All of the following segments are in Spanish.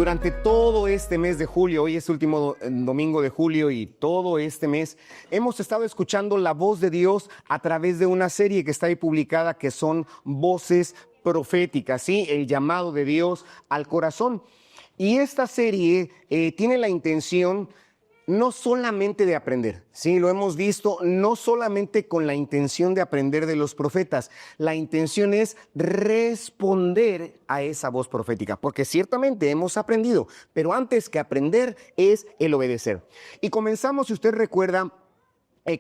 durante todo este mes de julio, hoy es el último domingo de julio y todo este mes, hemos estado escuchando la voz de Dios a través de una serie que está ahí publicada que son voces proféticas, ¿sí? El llamado de Dios al corazón. Y esta serie tiene la intención no solamente de aprender, sí, lo hemos visto, no solamente con la intención de aprender de los profetas, la intención es responder a esa voz profética, porque ciertamente hemos aprendido, pero antes que aprender es el obedecer. Y comenzamos, si usted recuerda,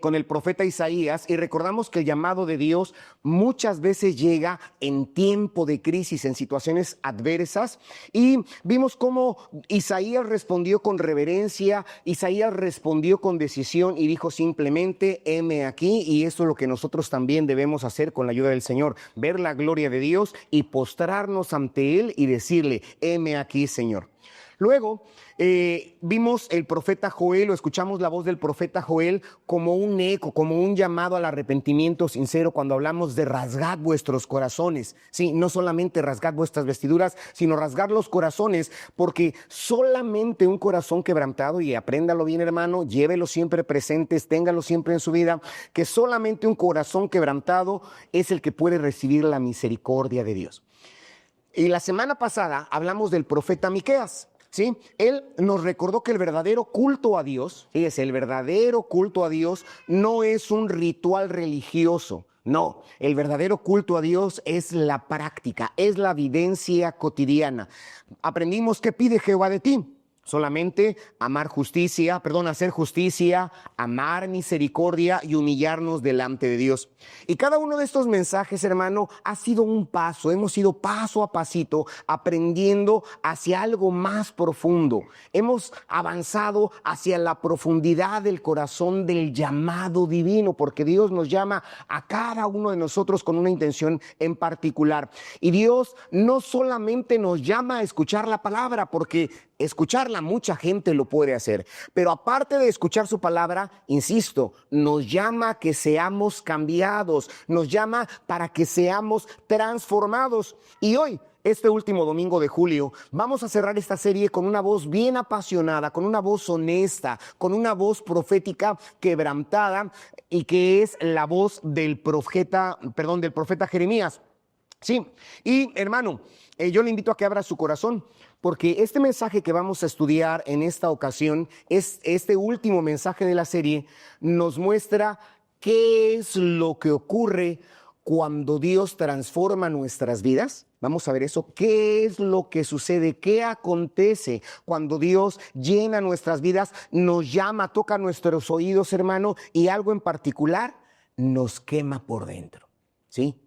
con el profeta Isaías, y recordamos que el llamado de Dios muchas veces llega en tiempo de crisis, en situaciones adversas, y vimos cómo Isaías respondió con reverencia, Isaías respondió con decisión y dijo simplemente, heme aquí, y esto es lo que nosotros también debemos hacer con la ayuda del Señor, ver la gloria de Dios y postrarnos ante Él y decirle, heme aquí, Señor. Luego vimos el profeta Joel, o escuchamos la voz del profeta Joel como un eco, como un llamado al arrepentimiento sincero cuando hablamos de rasgad vuestros corazones. Sí, no solamente rasgad vuestras vestiduras, sino rasgad los corazones, porque solamente un corazón quebrantado, y apréndalo bien, hermano, llévelo siempre presentes, téngalo siempre en su vida, que solamente un corazón quebrantado es el que puede recibir la misericordia de Dios. Y la semana pasada hablamos del profeta Miqueas. ¿Sí? Él nos recordó que el verdadero culto a Dios, fíjese, el verdadero culto a Dios no es un ritual religioso, no, el verdadero culto a Dios es la práctica, es la vivencia cotidiana. Aprendimos qué pide Jehová de ti. Solamente hacer justicia, amar misericordia y humillarnos delante de Dios. Y cada uno de estos mensajes, hermano, ha sido un paso. Hemos ido paso a pasito aprendiendo hacia algo más profundo. Hemos avanzado hacia la profundidad del corazón del llamado divino, porque Dios nos llama a cada uno de nosotros con una intención en particular. Y Dios no solamente nos llama a escuchar la palabra, porque escucharla mucha gente lo puede hacer, pero aparte de escuchar su palabra, insisto, nos llama a que seamos cambiados, nos llama para que seamos transformados. Y hoy, este último domingo de julio, vamos a cerrar esta serie con una voz bien apasionada, con una voz honesta, con una voz profética quebrantada, y que es la voz del profeta Jeremías. Sí, y hermano, yo le invito a que abra su corazón, porque este mensaje que vamos a estudiar en esta ocasión, este último mensaje de la serie, nos muestra qué es lo que ocurre cuando Dios transforma nuestras vidas. Vamos a ver eso, qué es lo que sucede, qué acontece cuando Dios llena nuestras vidas, nos llama, toca nuestros oídos, hermano, y algo en particular nos quema por dentro, ¿sí?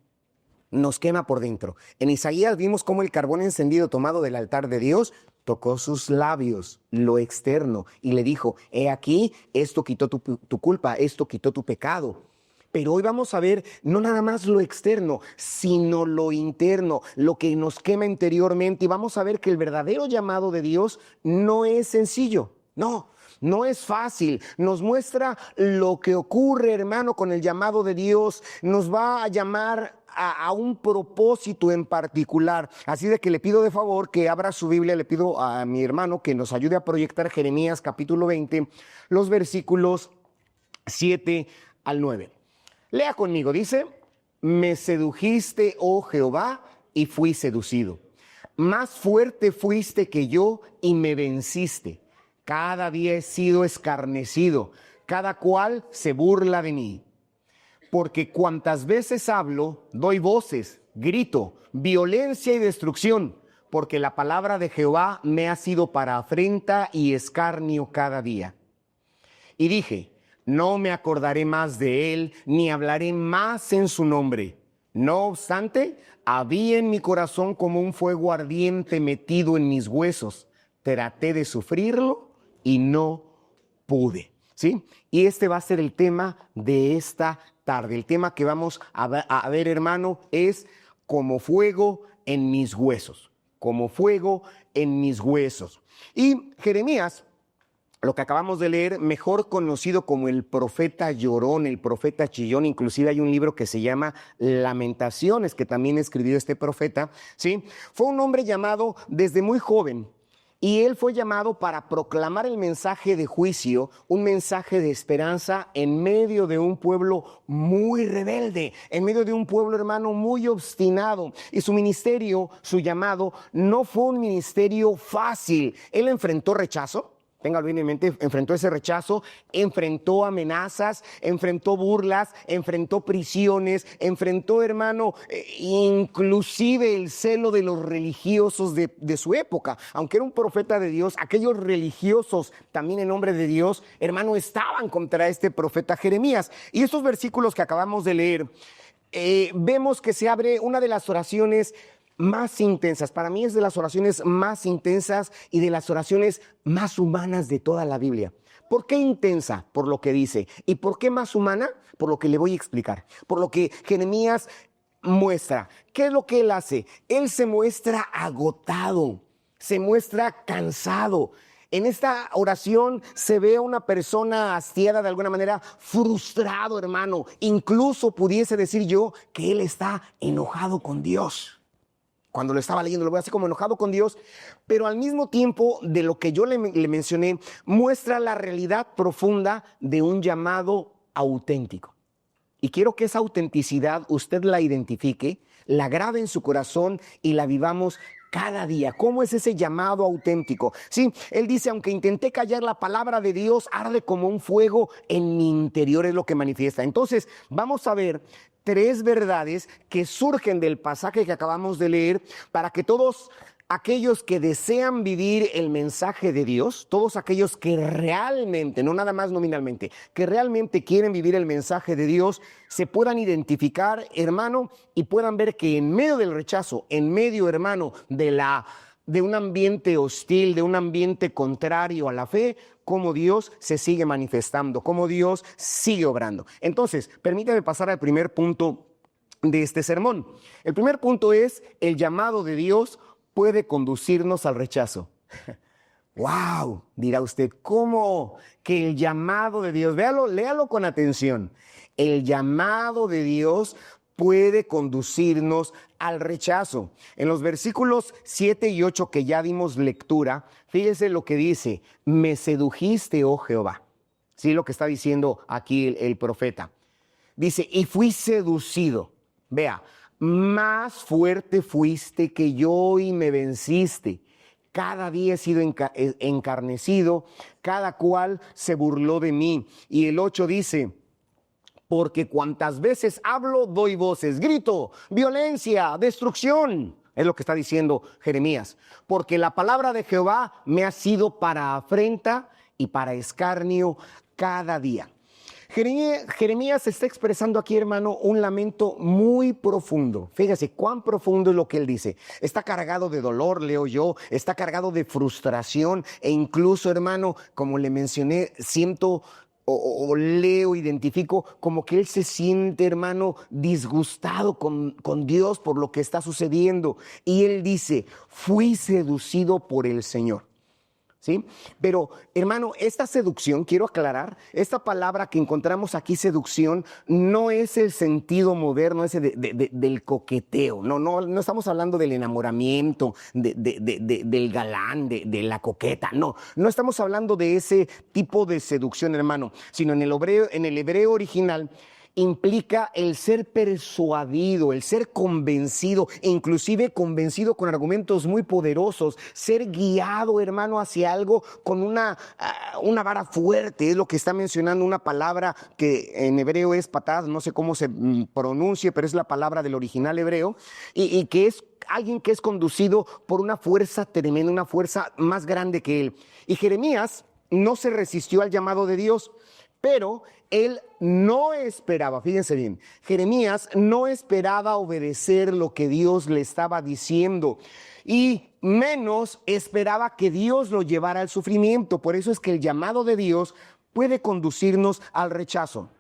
Nos quema por dentro. En Isaías vimos cómo el carbón encendido tomado del altar de Dios tocó sus labios, lo externo, y le dijo, he aquí, esto quitó tu culpa, esto quitó tu pecado. Pero hoy vamos a ver no nada más lo externo, sino lo interno, lo que nos quema interiormente, y vamos a ver que el verdadero llamado de Dios no es sencillo, no es fácil. Nos muestra lo que ocurre, hermano, con el llamado de Dios. Nos va a llamar a un propósito en particular. Así de que le pido de favor que abra su Biblia, le pido a mi hermano que nos ayude a proyectar Jeremías capítulo 20, los versículos 7 al 9. Lea conmigo, dice, me sedujiste, oh Jehová, y fui seducido. Más fuerte fuiste que yo y me venciste. Cada día he sido escarnecido, cada cual se burla de mí. Porque cuantas veces hablo, doy voces, grito, violencia y destrucción, porque la palabra de Jehová me ha sido para afrenta y escarnio cada día. Y dije, no me acordaré más de él, ni hablaré más en su nombre. No obstante, había en mi corazón como un fuego ardiente metido en mis huesos. Traté de sufrirlo y no pude. ¿Sí? Y este va a ser el tema de esta tarde. El tema que vamos a ver, hermano, es como fuego en mis huesos. Como fuego en mis huesos. Y Jeremías, lo que acabamos de leer, mejor conocido como el profeta llorón, el profeta chillón, inclusive hay un libro que se llama Lamentaciones, que también escribió este profeta, ¿sí? Fue un hombre llamado desde muy joven. Y él fue llamado para proclamar el mensaje de juicio, un mensaje de esperanza en medio de un pueblo muy rebelde, en medio de un pueblo, hermano, muy obstinado. Y su ministerio, su llamado, no fue un ministerio fácil. Él enfrentó rechazo. Téngalo bien en mente, enfrentó ese rechazo, enfrentó amenazas, enfrentó burlas, enfrentó prisiones, enfrentó, hermano, inclusive el celo de los religiosos de su época. Aunque era un profeta de Dios, aquellos religiosos, también en nombre de Dios, hermano, estaban contra este profeta Jeremías. Y estos versículos que acabamos de leer, vemos que se abre una de las oraciones más intensas. Para mí es de las oraciones más intensas y de las oraciones más humanas de toda la Biblia. ¿Por qué intensa? Por lo que dice. ¿Y por qué más humana? Por lo que le voy a explicar. Por lo que Jeremías muestra. ¿Qué es lo que él hace? Él se muestra agotado, se muestra cansado. En esta oración se ve a una persona hastiada, de alguna manera frustrado, hermano. Incluso pudiese decir yo que él está enojado con Dios. Cuando lo estaba leyendo, lo veo así como enojado con Dios, pero al mismo tiempo de lo que yo le mencioné, muestra la realidad profunda de un llamado auténtico. Y quiero que esa autenticidad usted la identifique, la grabe en su corazón y la vivamos cada día. ¿Cómo es ese llamado auténtico? Sí, él dice, aunque intenté callar, la palabra de Dios arde como un fuego en mi interior, es lo que manifiesta. Entonces, vamos a ver 3 verdades que surgen del pasaje que acabamos de leer para que todos aquellos que desean vivir el mensaje de Dios, todos aquellos que realmente, no nada más nominalmente, que realmente quieren vivir el mensaje de Dios, se puedan identificar, hermano, y puedan ver que en medio del rechazo, en medio, hermano, de un ambiente hostil, de un ambiente contrario a la fe, cómo Dios se sigue manifestando, cómo Dios sigue obrando. Entonces, permítame pasar al primer punto de este sermón. El primer punto es: el llamado de Dios puede conducirnos al rechazo. ¡Wow! Dirá usted, ¿cómo que el llamado de Dios? Véalo, léalo con atención. El llamado de Dios puede conducirnos al rechazo. En los versículos 7 y 8 que ya dimos lectura, fíjese lo que dice: me sedujiste, oh Jehová. Sí, lo que está diciendo aquí el profeta. Dice, y fui seducido. Vea, más fuerte fuiste que yo y me venciste. Cada día he sido encarnecido, cada cual se burló de mí. Y el 8 dice, porque cuantas veces hablo, doy voces, grito, violencia, destrucción. Es lo que está diciendo Jeremías. Porque la palabra de Jehová me ha sido para afrenta y para escarnio cada día. Jeremías está expresando aquí, hermano, un lamento muy profundo. Fíjese cuán profundo es lo que él dice. Está cargado de dolor, leo yo, está cargado de frustración e incluso, hermano, como le mencioné, siento o leo, identifico como que él se siente, hermano, disgustado con Dios por lo que está sucediendo. Y él dice, fui seducido por el Señor. ¿Sí? Pero, hermano, esta seducción, quiero aclarar, esta palabra que encontramos aquí, seducción, no es el sentido moderno ese del coqueteo. No estamos hablando del enamoramiento, del galán, de la coqueta. No estamos hablando de ese tipo de seducción, hermano, sino en el hebreo original implica el ser persuadido, el ser convencido, inclusive convencido con argumentos muy poderosos, ser guiado, hermano, hacia algo con una vara fuerte. Es lo que está mencionando una palabra que en hebreo es patad, no sé cómo se pronuncie, pero es la palabra del original hebreo, y que es alguien que es conducido por una fuerza tremenda, una fuerza más grande que él. Y Jeremías no se resistió al llamado de Dios, pero él no esperaba, fíjense bien, Jeremías no esperaba obedecer lo que Dios le estaba diciendo y menos esperaba que Dios lo llevara al sufrimiento. Por eso es que el llamado de Dios puede conducirnos al rechazo.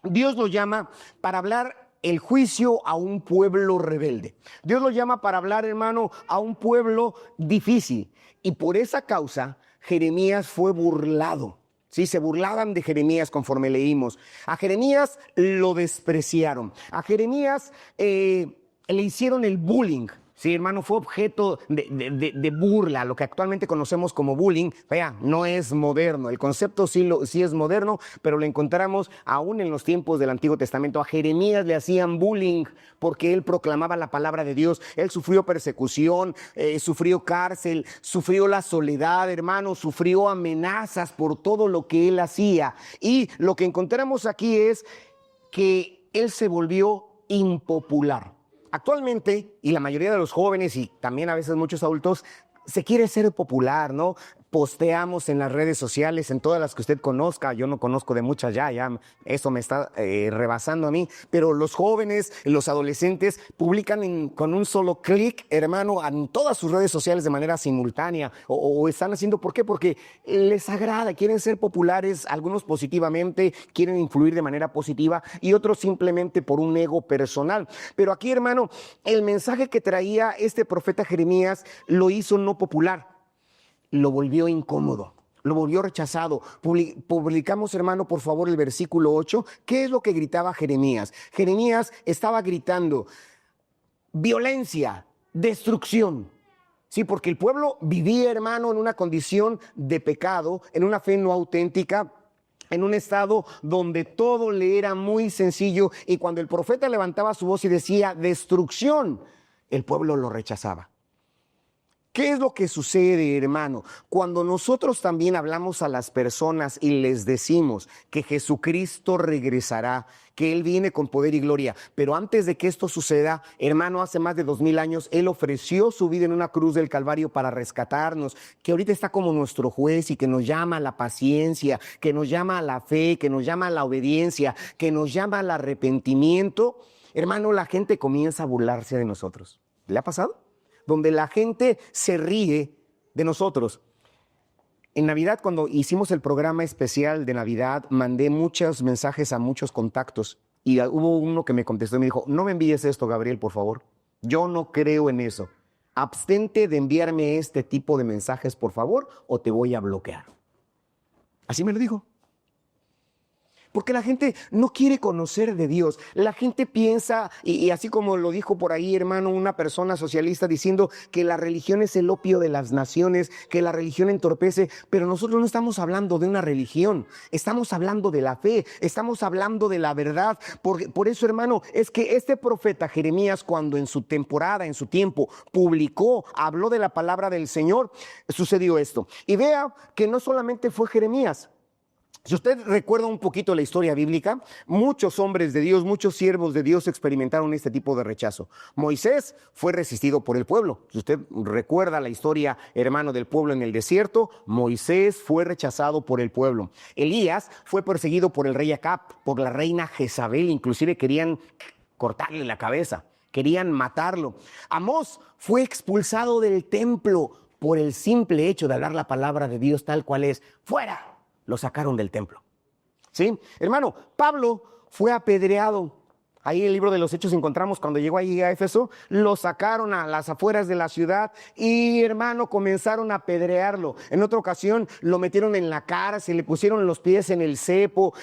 Dios lo llama para hablar el juicio a un pueblo rebelde. Dios lo llama para hablar, hermano, a un pueblo difícil. Y por esa causa, Jeremías fue burlado. Sí, se burlaban de Jeremías conforme leímos. A Jeremías lo despreciaron. A Jeremías le hicieron el bullying. Sí, hermano, fue objeto de burla, lo que actualmente conocemos como bullying. Vea, no es moderno. El concepto sí es moderno, pero lo encontramos aún en los tiempos del Antiguo Testamento. A Jeremías le hacían bullying porque él proclamaba la palabra de Dios. Él sufrió persecución, sufrió cárcel, sufrió la soledad, hermano, sufrió amenazas por todo lo que él hacía. Y lo que encontramos aquí es que él se volvió impopular. Actualmente, y la mayoría de los jóvenes y también a veces muchos adultos, se quiere ser popular, ¿no? Posteamos en las redes sociales, en todas las que usted conozca. Yo no conozco de muchas ya eso me está rebasando a mí. Pero los jóvenes, los adolescentes publican con un solo clic, hermano, en todas sus redes sociales de manera simultánea. O están haciendo, ¿por qué? Porque les agrada, quieren ser populares, algunos positivamente, quieren influir de manera positiva y otros simplemente por un ego personal. Pero aquí, hermano, el mensaje que traía este profeta Jeremías lo hizo no popular. Lo volvió incómodo, lo volvió rechazado. Publicamos, hermano, por favor, el versículo 8. ¿Qué es lo que gritaba Jeremías? Jeremías estaba gritando violencia, destrucción. Sí, porque el pueblo vivía, hermano, en una condición de pecado, en una fe no auténtica, en un estado donde todo le era muy sencillo. Y cuando el profeta levantaba su voz y decía destrucción, el pueblo lo rechazaba. ¿Qué es lo que sucede, hermano? Cuando nosotros también hablamos a las personas y les decimos que Jesucristo regresará, que Él viene con poder y gloria, pero antes de que esto suceda, hermano, hace más de 2000 años, Él ofreció su vida en una cruz del Calvario para rescatarnos, que ahorita está como nuestro juez y que nos llama a la paciencia, que nos llama a la fe, que nos llama a la obediencia, que nos llama al arrepentimiento. Hermano, la gente comienza a burlarse de nosotros. ¿Le ha pasado? Donde la gente se ríe de nosotros. En Navidad, cuando hicimos el programa especial de Navidad, mandé muchos mensajes a muchos contactos y hubo uno que me contestó y me dijo, no me envíes esto, Gabriel, por favor. Yo no creo en eso. Abstente de enviarme este tipo de mensajes, por favor, o te voy a bloquear. Así me lo dijo. Porque la gente no quiere conocer de Dios. La gente piensa, y así como lo dijo por ahí, hermano, una persona socialista diciendo que la religión es el opio de las naciones, que la religión entorpece, pero nosotros no estamos hablando de una religión, estamos hablando de la fe, estamos hablando de la verdad. Por eso, hermano, es que este profeta Jeremías, cuando en su temporada, en su tiempo, habló de la palabra del Señor, sucedió esto. Y vea que no solamente fue Jeremías. Si usted recuerda un poquito la historia bíblica, muchos hombres de Dios, muchos siervos de Dios experimentaron este tipo de rechazo. Moisés fue resistido por el pueblo. Si usted recuerda la historia, hermano, del pueblo en el desierto, Moisés fue rechazado por el pueblo. Elías fue perseguido por el rey Acab, por la reina Jezabel, inclusive querían cortarle la cabeza, querían matarlo. Amós fue expulsado del templo por el simple hecho de hablar la palabra de Dios tal cual es. ¡Fuera! Lo sacaron del templo. ¿Sí? Hermano, Pablo fue apedreado. Ahí en el libro de los Hechos encontramos cuando llegó ahí a Éfeso, lo sacaron a las afueras de la ciudad y, hermano, comenzaron a apedrearlo. En otra ocasión lo metieron en la cárcel, le pusieron los pies en el cepo.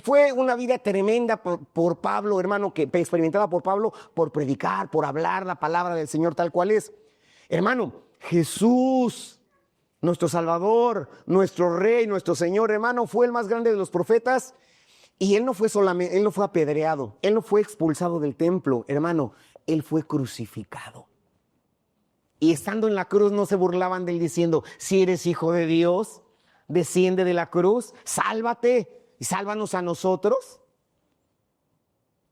Fue una vida tremenda por Pablo, hermano, que experimentada por Pablo, por predicar, por hablar la palabra del Señor tal cual es. Hermano, Jesús, nuestro Salvador, nuestro Rey, nuestro Señor, hermano, fue el más grande de los profetas y Él no fue solamente, Él no fue apedreado, Él no fue expulsado del templo, hermano, Él fue crucificado. Y estando en la cruz no se burlaban de Él diciendo, si eres hijo de Dios, desciende de la cruz, sálvate y sálvanos a nosotros.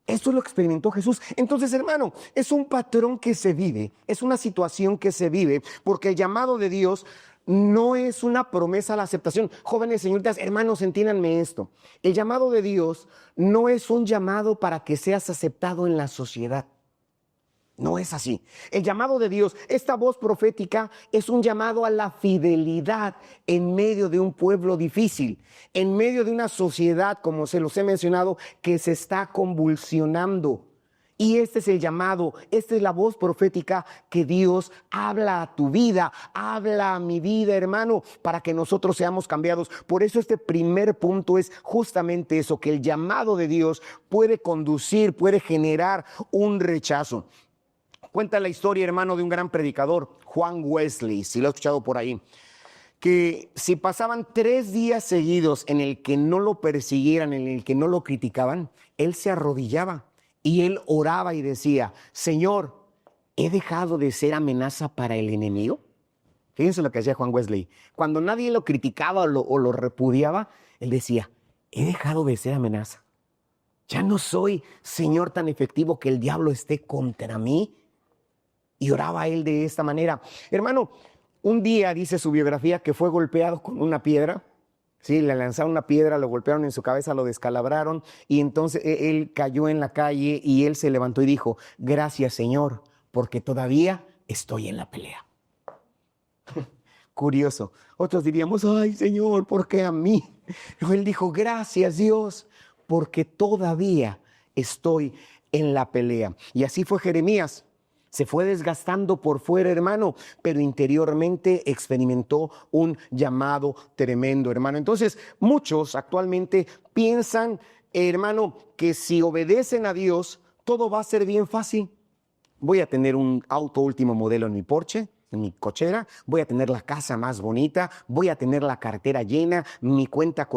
Esto es lo que experimentó Jesús. Entonces, hermano, es un patrón que se vive, es una situación que se vive, porque el llamado de Dios no es una promesa a la aceptación. Jóvenes, señoritas, hermanos, entiéndanme esto. El llamado de Dios no es un llamado para que seas aceptado en la sociedad. No es así. El llamado de Dios, esta voz profética, es un llamado a la fidelidad en medio de un pueblo difícil, en medio de una sociedad, como se los he mencionado, que se está convulsionando. Y este es el llamado, esta es la voz profética que Dios habla a tu vida, habla a mi vida, hermano, para que nosotros seamos cambiados. Por eso este primer punto es justamente eso, que el llamado de Dios puede conducir, puede generar un rechazo. Cuenta la historia, hermano, de un gran predicador, Juan Wesley, si lo he escuchado por ahí, que si pasaban 3 días seguidos en el que no lo persiguieran, en el que no lo criticaban, él se arrodillaba y él oraba y decía: Señor, ¿he dejado de ser amenaza para el enemigo? Fíjense lo que hacía Juan Wesley. Cuando nadie lo criticaba o lo repudiaba, él decía: he dejado de ser amenaza. Ya no soy, Señor, tan efectivo que el diablo esté contra mí. Y oraba él de esta manera. Hermano, un día dice su biografía que fue golpeado con una piedra. Sí, le lanzaron una piedra, lo golpearon en su cabeza, lo descalabraron y entonces él cayó en la calle y él se levantó y dijo: gracias, Señor, porque todavía estoy en la pelea. Curioso. Otros diríamos: ay, Señor, ¿por qué a mí? Pero él dijo: gracias, Dios, porque todavía estoy en la pelea. Y así fue Jeremías. Se fue desgastando por fuera, hermano, pero interiormente experimentó un llamado tremendo, hermano. Entonces, muchos actualmente piensan, hermano, que si obedecen a Dios, todo va a ser bien fácil. Voy a tener un auto último modelo en mi Porsche, en mi cochera, voy a tener la casa más bonita, voy a tener la cartera llena, mi cuenta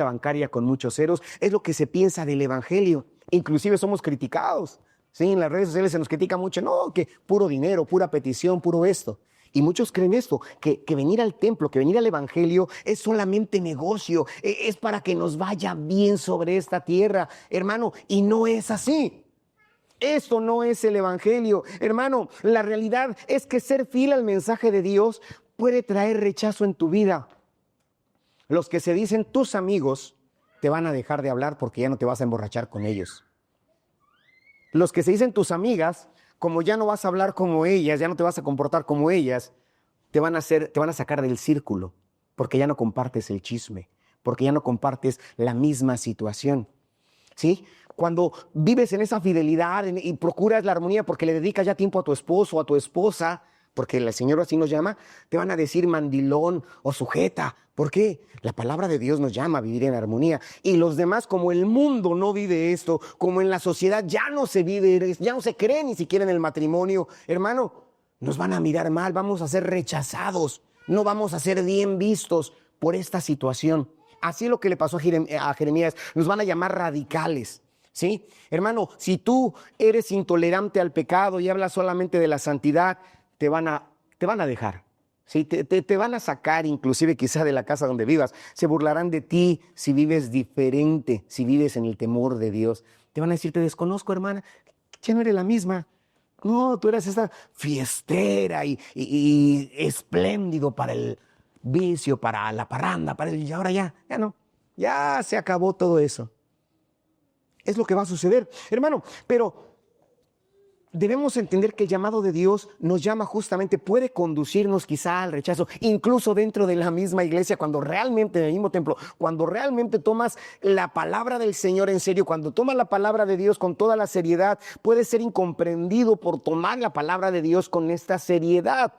bancaria con muchos ceros. Es lo que se piensa del evangelio. Inclusive somos criticados. Sí, en las redes sociales se nos critica mucho: no, que puro dinero, pura petición, puro esto. Y muchos creen esto, que venir al templo, que venir al evangelio es solamente negocio, es para que nos vaya bien sobre esta tierra, hermano, y no es así. Esto no es el evangelio, hermano. La realidad es que ser fiel al mensaje de Dios puede traer rechazo en tu vida. Los que se dicen tus amigos te van a dejar de hablar porque ya no te vas a emborrachar con ellos. Los que se dicen tus amigas, como ya no vas a hablar como ellas, ya no te vas a comportar como ellas, te van a sacar del círculo, porque ya no compartes el chisme, porque ya no compartes la misma situación. ¿Sí? Cuando vives en esa fidelidad y procuras la armonía porque le dedicas ya tiempo a tu esposo o a tu esposa, porque el Señor así nos llama, te van a decir mandilón o sujeta. ¿Por qué? La palabra de Dios nos llama a vivir en armonía. Y los demás, como el mundo no vive esto, como en la sociedad ya no se vive, ya no se cree ni siquiera en el matrimonio, hermano, nos van a mirar mal, vamos a ser rechazados, no vamos a ser bien vistos por esta situación. Así es lo que le pasó a Jeremías. Nos van a llamar radicales, ¿sí? Hermano, si tú eres intolerante al pecado y hablas solamente de la santidad, te van a dejar, ¿sí? Te van a sacar inclusive quizá de la casa donde vivas. Se burlarán de ti si vives diferente, si vives en el temor de Dios. Te van a decir: te desconozco, hermana, ya no eres la misma. No, tú eras esta fiestera y espléndido para el vicio, para la parranda, y ahora ya no, ya se acabó todo eso. Es lo que va a suceder, hermano, pero debemos entender que el llamado de Dios nos llama justamente, puede conducirnos quizá al rechazo, incluso dentro de la misma iglesia, cuando realmente, en el mismo templo, cuando realmente tomas la palabra del Señor en serio, cuando tomas la palabra de Dios con toda la seriedad, puede ser incomprendido por tomar la palabra de Dios con esta seriedad.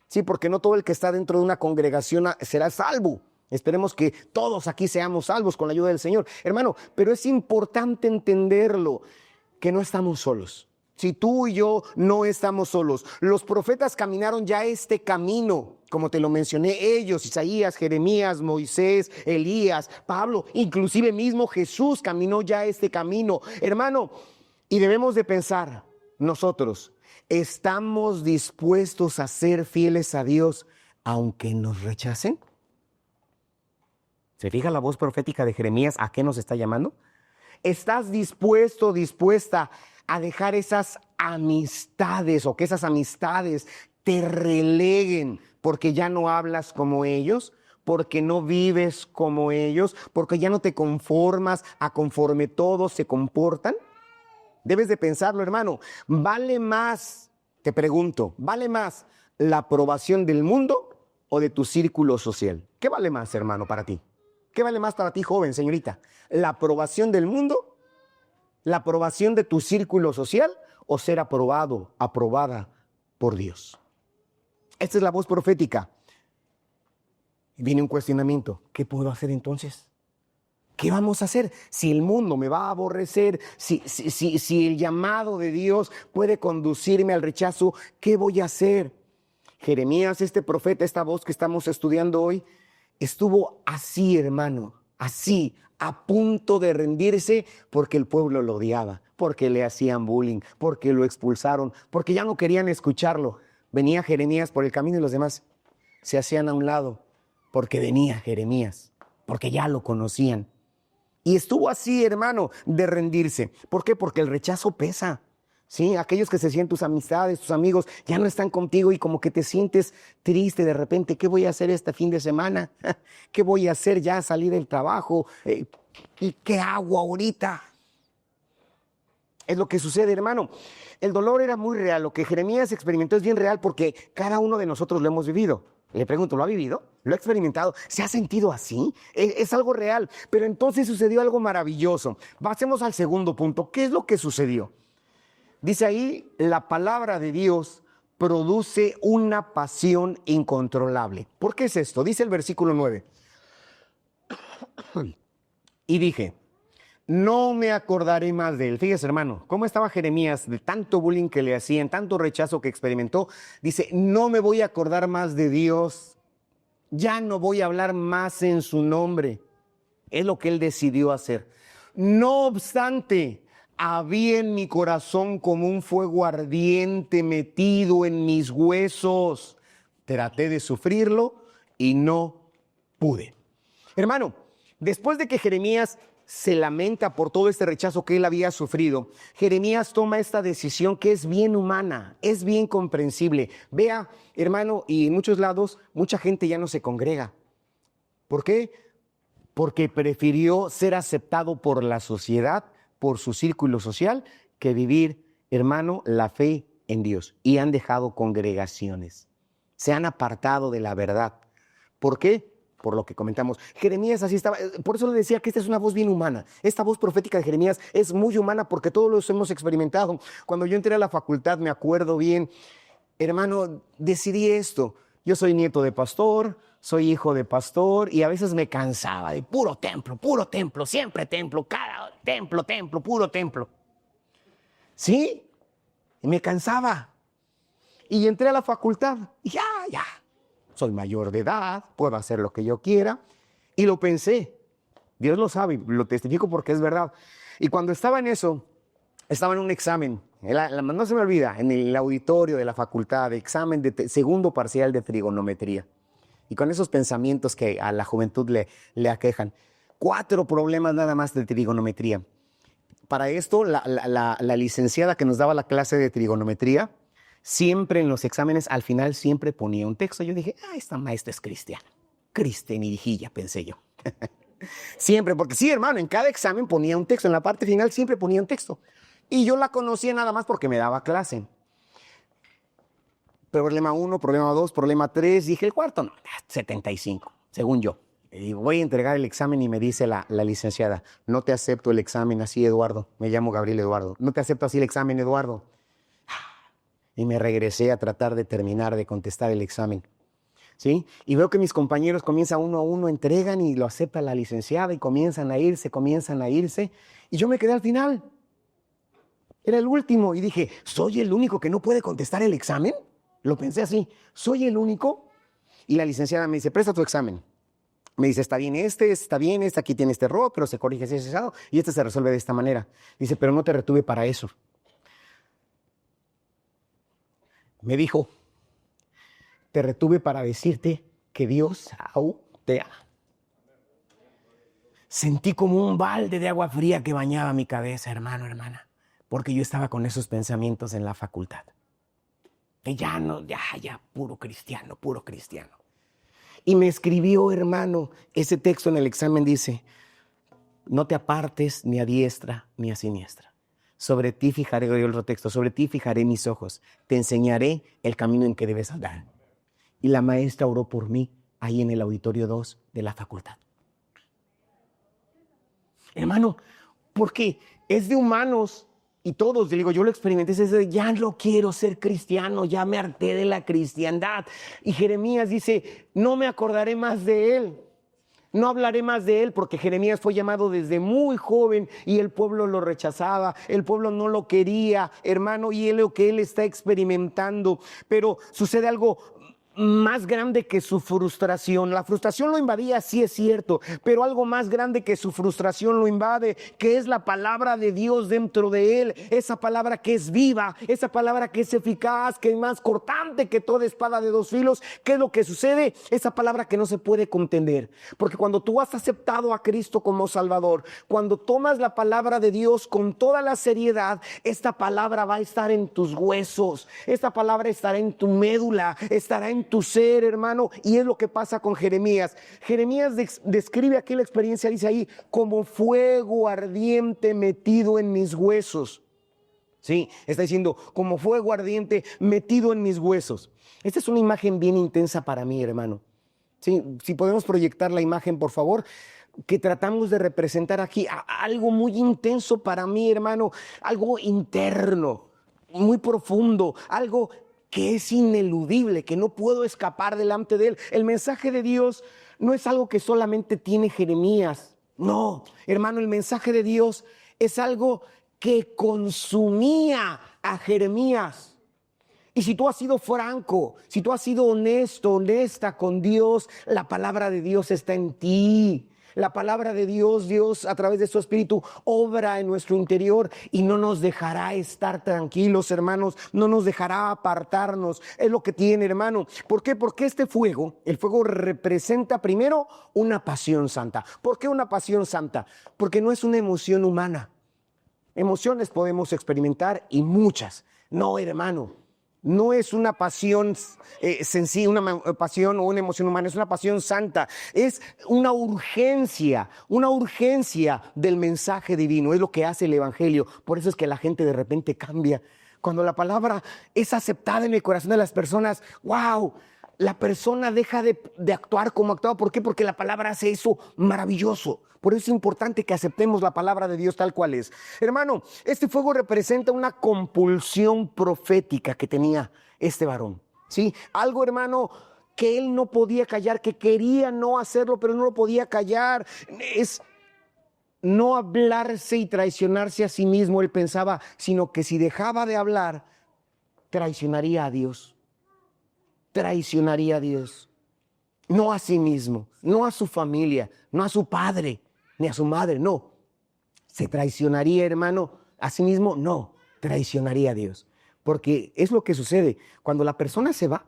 Sí, porque no todo el que está dentro de una congregación será salvo. Esperemos que todos aquí seamos salvos con la ayuda del Señor, hermano, pero es importante entenderlo, que no estamos solos. Si tú y yo no estamos solos, los profetas caminaron ya este camino, como te lo mencioné, ellos, Isaías, Jeremías, Moisés, Elías, Pablo, inclusive mismo Jesús caminó ya este camino, hermano, y debemos de pensar nosotros, ¿estamos dispuestos a ser fieles a Dios aunque nos rechacen? ¿Se fija la voz profética de Jeremías a qué nos está llamando? ¿Estás dispuesto, dispuesta a dejar esas amistades o que esas amistades te releguen porque ya no hablas como ellos, porque no vives como ellos, porque ya no te conformas a conforme todos se comportan? Debes de pensarlo, hermano. ¿Vale más, te pregunto, vale más la aprobación del mundo o de tu círculo social? ¿Qué vale más, hermano, para ti? ¿Qué vale más para ti, joven, señorita? ¿La aprobación del mundo? ¿La aprobación de tu círculo social? ¿O ser aprobado, aprobada por Dios? Esta es la voz profética. Y viene un cuestionamiento. ¿Qué puedo hacer entonces? ¿Qué vamos a hacer? Si el mundo me va a aborrecer, si el llamado de Dios puede conducirme al rechazo, ¿qué voy a hacer? Jeremías, este profeta, esta voz que estamos estudiando hoy, estuvo así, hermano, así, a punto de rendirse porque el pueblo lo odiaba, porque le hacían bullying, porque lo expulsaron, porque ya no querían escucharlo. Venía Jeremías por el camino y los demás se hacían a un lado porque venía Jeremías, porque ya lo conocían. Y estuvo así, hermano, de rendirse. ¿Por qué? Porque el rechazo pesa. Sí, aquellos que se sienten tus amistades, tus amigos, ya no están contigo y como que te sientes triste de repente. ¿Qué voy a hacer este fin de semana? ¿Qué voy a hacer ya salir del trabajo? ¿Y qué hago ahorita? Es lo que sucede, hermano. El dolor era muy real. Lo que Jeremías experimentó es bien real porque cada uno de nosotros lo hemos vivido. Le pregunto, ¿lo ha vivido? ¿Lo ha experimentado? ¿Se ha sentido así? Es algo real. Pero entonces sucedió algo maravilloso. Pasemos al segundo punto. ¿Qué es lo que sucedió? Dice ahí, la palabra de Dios produce una pasión incontrolable. ¿Por qué es esto? Dice el versículo 9. Y dije, no me acordaré más de él. Fíjese, hermano, cómo estaba Jeremías de tanto bullying que le hacían, tanto rechazo que experimentó. Dice, no me voy a acordar más de Dios. Ya no voy a hablar más en su nombre. Es lo que él decidió hacer. No obstante, había en mi corazón como un fuego ardiente metido en mis huesos. Traté de sufrirlo y no pude. Hermano, después de que Jeremías se lamenta por todo este rechazo que él había sufrido, Jeremías toma esta decisión que es bien humana, es bien comprensible. Vea, hermano, y en muchos lados, mucha gente ya no se congrega. ¿Por qué? Porque prefirió ser aceptado por la sociedad, por su círculo social, que vivir, hermano, la fe en Dios. Y han dejado congregaciones. Se han apartado de la verdad. ¿Por qué? Por lo que comentamos. Jeremías así estaba. Por eso le decía que esta es una voz bien humana. Esta voz profética de Jeremías es muy humana porque todos los hemos experimentado. Cuando yo entré a la facultad, me acuerdo bien, hermano, decidí esto. Yo soy nieto de pastor, soy hijo de pastor y a veces me cansaba de puro templo, siempre templo, cada templo, puro templo. ¿Sí? Y me cansaba. Y entré a la facultad y ya. Soy mayor de edad, puedo hacer lo que yo quiera. Y lo pensé. Dios lo sabe, lo testifico porque es verdad. Y cuando estaba en eso, estaba en un examen. No se me olvida, en el auditorio de la facultad, examen de segundo parcial de trigonometría. Y con esos pensamientos que a la juventud le aquejan. 4 problemas nada más de trigonometría. Para esto, la licenciada que nos daba la clase de trigonometría, siempre en los exámenes, al final siempre ponía un texto. Yo dije, esta maestra es cristiana. Cristianidijilla, pensé yo. Siempre, porque sí, hermano, en cada examen ponía un texto. En la parte final siempre ponía un texto. Y yo la conocía nada más porque me daba clase. Problema 1, problema 2, problema 3. Dije, el cuarto, no, 75, según yo. Y digo, voy a entregar el examen y me dice la licenciada, no te acepto el examen así, Eduardo. Me llamo Gabriel Eduardo. No te acepto así el examen, Eduardo. Y me regresé a tratar de terminar de contestar el examen. ¿Sí? Y veo que mis compañeros comienzan uno a uno, entregan y lo acepta la licenciada y comienzan a irse. Y yo me quedé al final. Era el último y dije, ¿soy el único que no puede contestar el examen? Lo pensé así, ¿soy el único? Y la licenciada me dice, presta tu examen. Me dice, está bien, aquí tiene este error, pero se corrige ese lado y este se resuelve de esta manera. Dice, pero no te retuve para eso. Me dijo, te retuve para decirte que Dios aún te ama. Sentí como un balde de agua fría que bañaba mi cabeza, hermano, hermana, porque yo estaba con esos pensamientos en la facultad. Que ya, puro cristiano. Y me escribió, hermano, ese texto en el examen dice, no te apartes ni a diestra ni a siniestra. Sobre ti fijaré, el otro texto, sobre ti fijaré mis ojos, te enseñaré el camino en que debes andar. Y la maestra oró por mí ahí en el auditorio 2 de la facultad. Hermano, porque es de humanos y todos, digo, yo lo experimenté, ya no quiero ser cristiano, ya me harté de la cristiandad. Y Jeremías dice, no me acordaré más de él. No hablaré más de él porque Jeremías fue llamado desde muy joven y el pueblo lo rechazaba, el pueblo no lo quería, hermano, y es lo que él está experimentando. Pero sucede algo más grande que su frustración. La frustración lo invadía, sí es cierto, pero algo más grande que su frustración lo invade, que es la palabra de Dios dentro de él, esa palabra que es viva, esa palabra que es eficaz, que es más cortante que toda espada de dos filos. ¿Qué es lo que sucede? Esa palabra que no se puede contender, porque cuando tú has aceptado a Cristo como Salvador, cuando tomas la palabra de Dios con toda la seriedad, esta palabra va a estar en tus huesos, esta palabra estará en tu médula, estará en tu ser, hermano, y es lo que pasa con Jeremías. Jeremías describe aquí la experiencia, dice ahí, como fuego ardiente metido en mis huesos. Sí, está diciendo, como fuego ardiente metido en mis huesos. Esta es una imagen bien intensa para mí, hermano. Sí, si podemos proyectar la imagen, por favor, que tratamos de representar aquí algo muy intenso para mí, hermano, algo interno, muy profundo, algo que es ineludible, que no puedo escapar delante de él. El mensaje de Dios no es algo que solamente tiene Jeremías. No, hermano, el mensaje de Dios es algo que consumía a Jeremías. Y si tú has sido franco, si tú has sido honesto, honesta con Dios, la palabra de Dios está en ti. La palabra de Dios, Dios a través de su Espíritu obra en nuestro interior y no nos dejará estar tranquilos, hermanos, no nos dejará apartarnos. Es lo que tiene, hermano. ¿Por qué? Porque este fuego, el fuego representa primero una pasión santa. ¿Por qué una pasión santa? Porque no es una emoción humana. Emociones podemos experimentar y muchas. No, hermano. No es una pasión sencilla, una pasión o una emoción humana, es una pasión santa. Es una urgencia del mensaje divino. Es lo que hace el Evangelio. Por eso es que la gente de repente cambia. Cuando la palabra es aceptada en el corazón de las personas, ¡wow! La persona deja de actuar como actuaba. ¿Por qué? Porque la palabra hace eso maravilloso. Por eso es importante que aceptemos la palabra de Dios tal cual es. Hermano, este fuego representa una compulsión profética que tenía este varón. ¿Sí? Algo, hermano, que él no podía callar, que quería no hacerlo, pero no lo podía callar. Es no hablarse y traicionarse a sí mismo, él pensaba, sino que si dejaba de hablar, traicionaría a Dios. Traicionaría a Dios. No a sí mismo, no a su familia, no a su padre, ni a su madre, no. ¿Se traicionaría, hermano, a sí mismo? No, traicionaría a Dios. Porque es lo que sucede cuando la persona se va,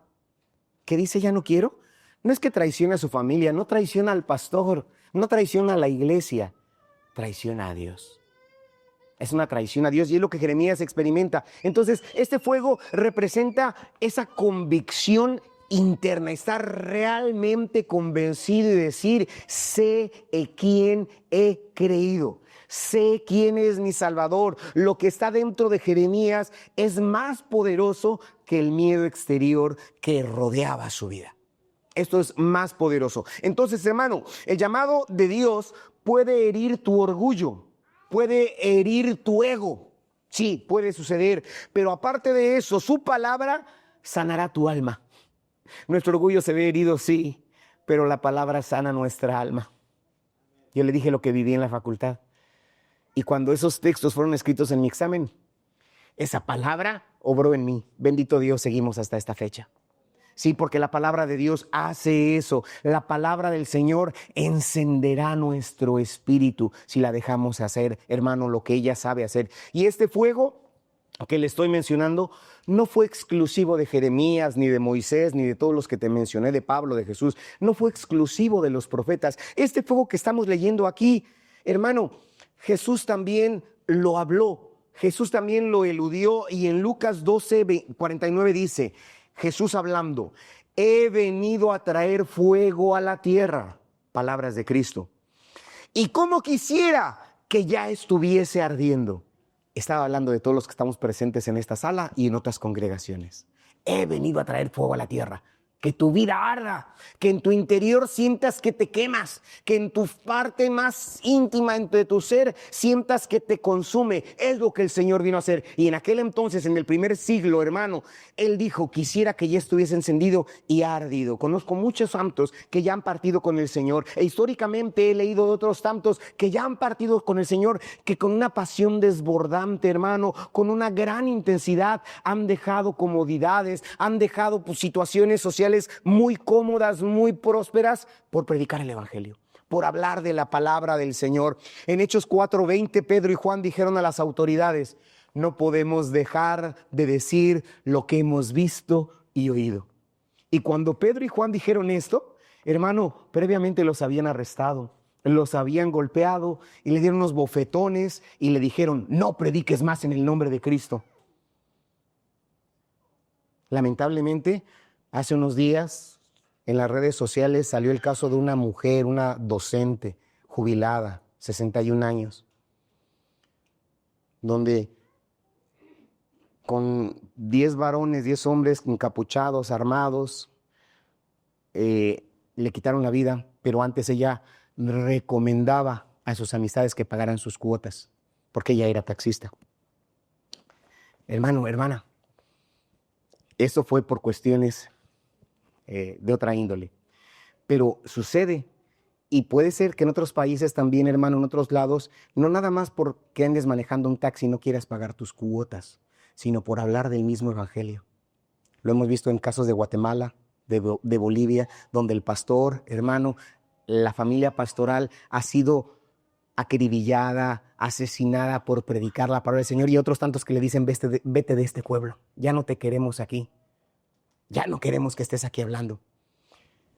que dice ya no quiero, no es que traicione a su familia, no traiciona al pastor, no traiciona a la iglesia, traiciona a Dios. Es una traición a Dios y es lo que Jeremías experimenta. Entonces, este fuego representa esa convicción interna, estar realmente convencido y decir, sé en quién he creído, sé quién es mi Salvador. Lo que está dentro de Jeremías es más poderoso que el miedo exterior que rodeaba su vida. Esto es más poderoso. Entonces, hermano, el llamado de Dios puede herir tu orgullo, puede herir tu ego. Sí, puede suceder. Pero aparte de eso, su palabra sanará tu alma. Nuestro orgullo se ve herido, sí, pero la palabra sana nuestra alma. Yo le dije lo que viví en la facultad. Y cuando esos textos fueron escritos en mi examen, esa palabra obró en mí. Bendito Dios, seguimos hasta esta fecha. Sí, porque la palabra de Dios hace eso. La palabra del Señor encenderá nuestro espíritu si la dejamos hacer, hermano, lo que ella sabe hacer. Y este fuego que le estoy mencionando no fue exclusivo de Jeremías, ni de Moisés, ni de todos los que te mencioné, de Pablo, de Jesús. No fue exclusivo de los profetas. Este fuego que estamos leyendo aquí, hermano, Jesús también lo habló. Jesús también lo eludió y en Lucas 12:49 dice, Jesús hablando, he venido a traer fuego a la tierra. Palabras de Cristo. Y como quisiera que ya estuviese ardiendo. Estaba hablando de todos los que estamos presentes en esta sala y en otras congregaciones. He venido a traer fuego a la tierra. que tu vida arda, que en tu interior sientas que te quemas, que en tu parte más íntima de tu ser sientas que te consume. Es lo que el Señor vino a hacer. Y en aquel entonces, en el primer siglo, hermano, Él dijo, quisiera que ya estuviese encendido y ardido. Conozco muchos santos que ya han partido con el Señor. E históricamente he leído de otros santos que ya han partido con el Señor, que con una pasión desbordante, hermano, con una gran intensidad, han dejado comodidades, han dejado situaciones sociales muy cómodas, muy prósperas, por predicar el evangelio, por hablar de la palabra del Señor. En Hechos 4:20, Pedro y Juan dijeron a las autoridades, no podemos dejar de decir lo que hemos visto y oído. Y cuando Pedro y Juan dijeron esto, hermano, previamente los habían arrestado, los habían golpeado y le dieron unos bofetones y le dijeron, no prediques más en el nombre de Cristo. Lamentablemente, hace unos días en las redes sociales salió el caso de una mujer, una docente jubilada, 61 años, donde con 10 varones, 10 hombres encapuchados, armados, le quitaron la vida, pero antes ella recomendaba a sus amistades que pagaran sus cuotas, porque ella era taxista. Hermano, hermana, eso fue por cuestiones de otra índole. Pero sucede, y puede ser que en otros países también, hermano, en otros lados, no nada más porque andes manejando un taxi y no quieras pagar tus cuotas, sino por hablar del mismo evangelio. Lo hemos visto en casos de Guatemala, de Bolivia, donde el pastor, hermano, la familia pastoral ha sido acribillada, asesinada por predicar la palabra del Señor, y otros tantos que le dicen, vete de este pueblo, ya no te queremos aquí. Ya no queremos que estés aquí hablando.